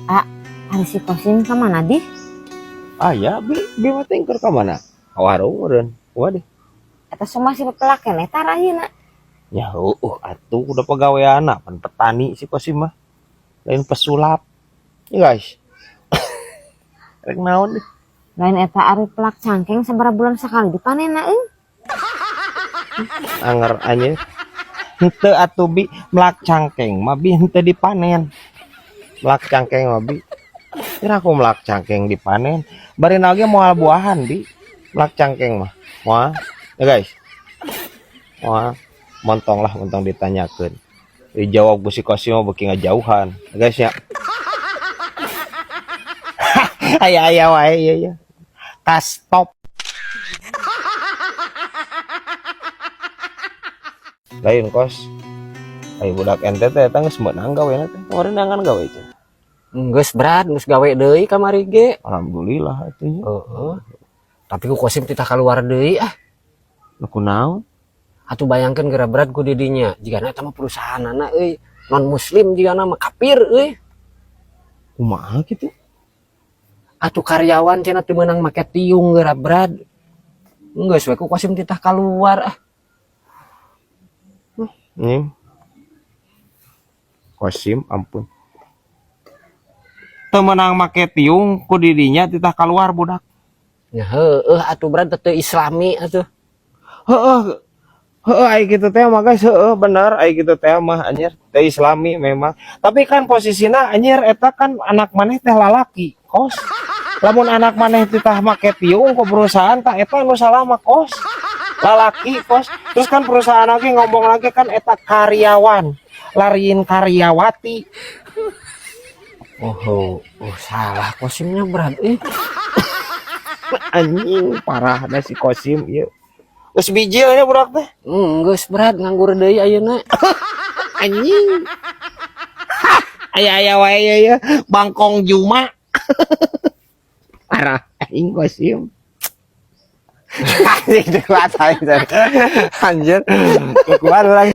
Ah, ada si Kosim ke mana di? Ya, bi mah teh ka mana? Ka warung meureun. Waduh. Eta semua si pelaken eta rayina. Ya atuh udah pagaweana pan petani si Kosim mah. Lain pesulap. Ya guys. Rek naon deh. Lain eta ari pelak cangkeng sabaraha bulan sekali dipanenna euy. Anger anjeun. Henteu atuh bi melak cangkeng mah bi henteu dipanen. Melak cangkeng mah bi. Kira aku melak cangkeng dipanen. Bari ge moal buahan bi. Melak cangkeng mah. Moal. Ya guys. Moal. Montong ditanyakeun. Dijawab ku si Kosim mah beuki ngajauhan. Ya guys ya. Aya wae ya. Stop. Lain kos. Ayo budak ente teh eta geus meunang gaweana teh. Kemarin nangan gawe teh. Geus berat, geus gawe deui kamari ge. Alhamdulillah atuh nya. Heeh. Tapi ku Kosim titah kaluar deui ah. Nu kunaon? Atuh bayangkeun geura berat ku didinya. Jigana eta mah perusahaanna euy, non muslim jigana mah kafir euy. Kumaha kitu? Atuh karyawan cenah teu meunang make tiung geura berat. Geus we ku Kosim titah kaluar ah. Nih. Kosim ampun. Teu meunang make tiung ku didinya titah kaluar budak. Ya heueuh atuh berat teu islami atuh. Heeh. Ai kitu teh mah guys, bener ai kitu teh mah anjir teh islami memang. Tapi kan posisina anjir eta kan anak maneh teh lalaki, kos. Lamun anak maneh titah make tiung ke perusahaan tah eta anu salah mah kos. Lalaki kos. Terus kan perusahaan lagi ngomong lagi kan eta karyawan. Lariin karyawati. Oh, salah Kosimnya berat Anjing parah dah si Kosim ieu. Geus bijil nya budak teh. Geus berat nganggur deui ayeuna. Anjing. Aya wae ya bangkong Juma. Parah anjing Kosim. Anjing kuat anjir. Anjir. Kuat lagi.